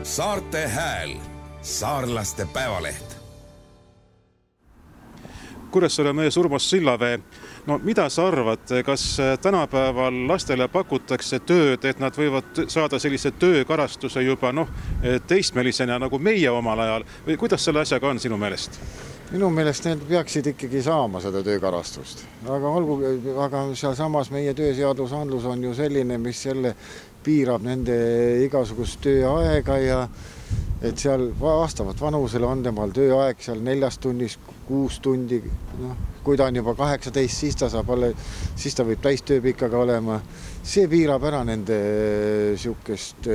Saarte Hääl, saarlaste päevaleht. Kuressaare mees Urmas Sillavee, no mida sa arvad, kas tänapäeval lastele pakutakse tööd, et nad võivad saada sellise töökarastuse juba teistmelisena nagu meie omal ajal või kuidas selle asjaga on sinu meelest? Minu meelest need peaksid ikkagi saama seda töökarastust, aga seal samas meie tööseadusandlus on ju selline, mis jälle piirab nende igasugust tööaega ja et seal vastavalt vanusele on temal tööaeg seal 4 tunnis 6 tundi, kui ta on juba 18, siis ta võib täistööpikaga olema. See piirab ära nende siukest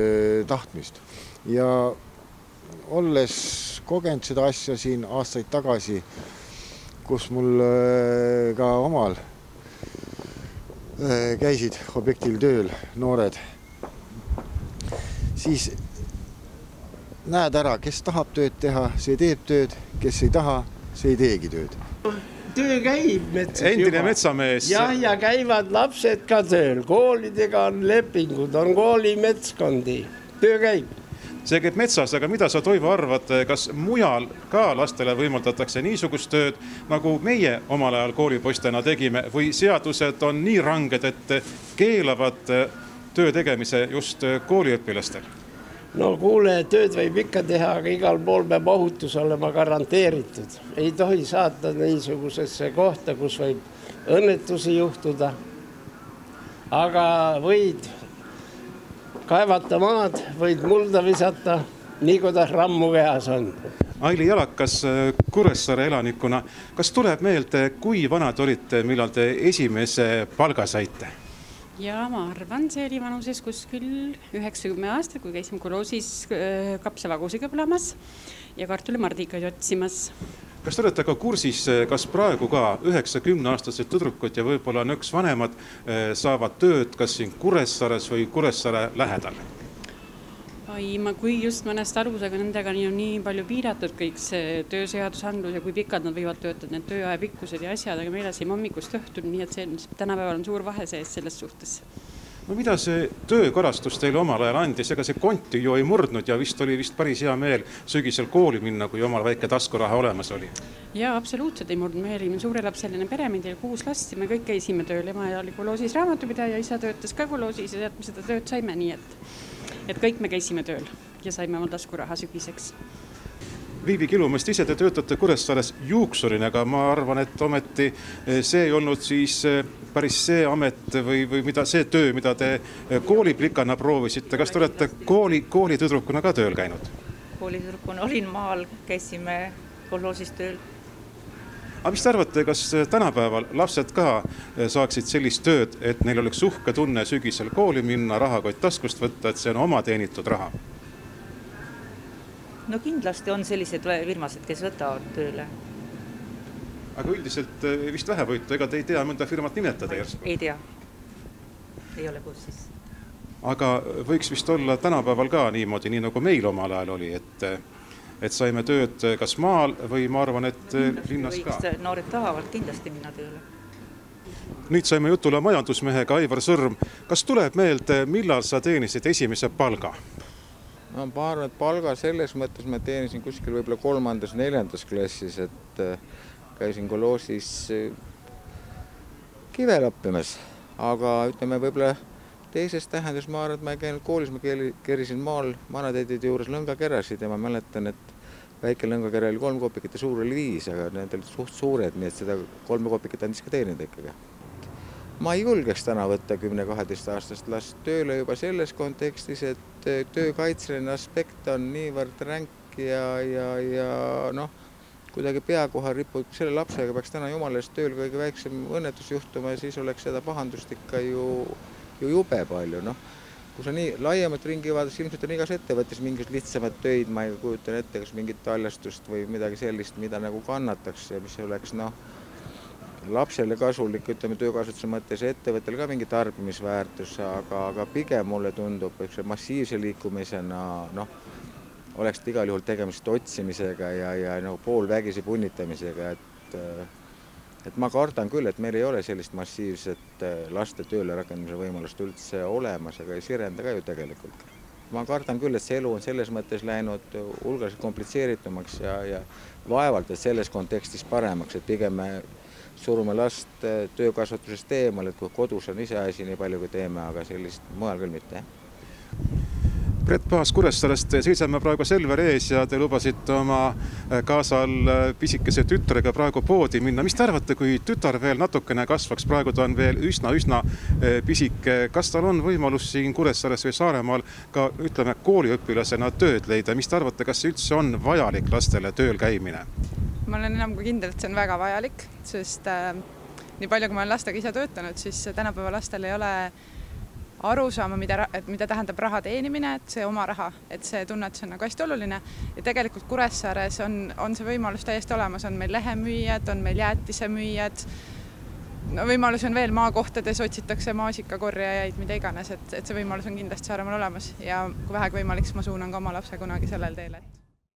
tahtmist. Ja olles kogenud seda asja siin aastaid tagasi, kus mul ka omal käisid objektil tööl noored, siis näed ära, kes tahab tööd teha, see teeb tööd, kes ei taha, see ei teegi tööd. Töö käib metsas Endine metsamees. Ja käivad lapsed ka tööl. Koolidega on lepingud, on koolimetskondi. Töö käib. See käib metsas, aga mida sa, Toivo, arvad, kas mujal ka lastele võimaldatakse niisugust tööd, nagu meie omal ajal koolipoistena tegime, või seadused on nii ranged, et keelavad töö tegemise just kooliõpilastel? No kuule, tööd võib ikka teha, aga igal pool peab ohutus olema garanteeritud. Ei tohi saata niisugusesse kohta, kus võib õnnetusi juhtuda. Aga võid kaevata maad, võid mulda visata, nii kuidas rammu kehas on. Aili Jalakas Kuressaare elanikuna, kas tuleb meelde, kui vanad olite, millal te esimese palga saite? Ja ma arvan, see oli vanuses kuskil 90 aastat, kui käisime koloosis kapsavagusega põlemas ja kartulimardikaid otsimas. Kas te olete ka kursis, kas praegu ka 90-aastased tüdrukud ja võib-olla nõks vanemad saavad tööd kas siin Kuressaares või Kuressaare lähedal? Kui just mõnest arvus, aga nendega on nii palju piiratud kõik see tööseadusandlus ja kui pikad nad võivad töötada, need tööaja pikkused ja asjad, aga meile siin hommikust õhtul, nii et see tänapäeval on suur vahe sees selles suhtes. No mida see töökarastus teile omal ajal andis? Ega see konti ju ei murdnud ja vist oli päris hea meel sügisel kooli minna, kui omal väike taskuraha olemas oli. Ja absoluutselt ei murdnud. Me olime suurelapseline pere, meil 6 last ja me kõik käisime tööl. Ema oli koloosis raamatupidaja, isa töötas ka koloosis ja me seda tööd saime nii, et kõik me käisime tööl ja saime oma taskuraha sügiseks. Viivi Kilumest, ise te töötate Kuressaares juuksurina, aga ma arvan, et ometi see ei olnud siis päris see amet või see töö, mida te kooliplikana proovisite. Kas te olete koolitüdrukuna ka tööl käinud? Koolitüdrukuna olin maal, käisime koloosis tööl. Aga mis te arvate, kas tänapäeval lapsed ka saaksid sellist tööd, et neil oleks uhke tunne sügisel kooli minna, rahakott taskust võtta, et see on oma teenitud raha? No kindlasti on sellised firmased, kes võtavad tööle. Aga üldiselt vist vähe võitu, ega te ei tea mõnda firmat nimetada järsku? Ei tea. Ei ole kursis. Aga võiks vist olla tänapäeval ka niimoodi, nii nagu meil omal ajal oli, et saime tööd kas maal või ma arvan, et linnas ka. Noored tahavad kindlasti minna tööle. Nüüd saime jutule majandusmehega Aivar Sõrm. Kas tuleb meelde, millal sa teenisid esimese palga? Ma arvan, et palga selles mõttes ma teenisin kuskil võib-olla 3.–4. klassis, et käisin koloosis kive lappimas. Aga ütleme võib-olla teises tähendus ma arvan, et ma ei käinud koolis, ma kerisin maal vanatäidide juures lõngakerasid ja ma mäletan, et väike lõngakera oli 3 kopikit ja suur oli 5, aga need olid suht suured, nii et seda 3 kopikit andis ka teenida ikkagi. Ma ei julgeks täna võtta 10-12 aastast last tööle juba selles kontekstis, et töökaitseline aspekt on niivõrd ränk ja kuidagi pea kohal ripub. Selle lapsega peaks täna jumala eest tööl kõige väiksem õnnetus juhtuma ja siis oleks seda pahandust ikka ju jube palju. Kui sa nii laiemalt ringi vaadates, ilmselt on igas ettevõttes mingis lihtsamad töid, ma ei kujutan ette, kas mingit taljastust või midagi sellist, mida nagu kannataks ja mis oleks lapsele kasulik, ütleme töökasutuse mõttes ettevõttel ka mingi tarbimisväärtus, aga pigem mulle tundub, et massiivse liikumisena oleks igal juhul tegemist otsimisega ja poolvägisi punnitamisega, et ma kardan küll, et meil ei ole sellist massiivset laste tööle rakendamise võimalust üldse olemas, aga ei sirenda ka ju tegelikult. ma kardan küll, et see elu on selles mõttes läinud hulgaliselt komplitseeritumaks ja vaevalt, et selles kontekstis paremaks, et pigem me surume last töökasvatusest eemal, et kui kodus on iseasi nii palju kui teeme, aga sellist mujal küll mitte. Brett Paas Kuressaarest, seisame praegu Selveri ees ja te lubasite oma kaasal pisikese tütrega praegu poodi minna. Mis te arvate, kui tütar veel natukene kasvaks, praegu ta on veel üsna pisike, kas tal on võimalus siin Kuressaares või Saaremaal ka ütleme kooliõpilasena tööd leida? Mis te arvate, kas see üldse on vajalik lastele tööl käimine? Ma olen enam kui kindel, et see on väga vajalik, sest nii palju, kui ma olen lastega ise töötanud, siis tänapäeva lastel ei ole aru saama, mida tähendab raha teenimine, et see oma raha, et see tunnetus on nagu hästi oluline. Ja tegelikult Kuressaares on see võimalus täiesti olemas, on meil lehemüüjad, on meil jäätisemüüjad, võimalus on veel maakohtades, otsitakse maasikakorjajaid, mida iganes, et see võimalus on kindlasti Saaremaal olemas ja kui vähegi võimalik, siis ma suunan ka oma lapse kunagi sellel teele.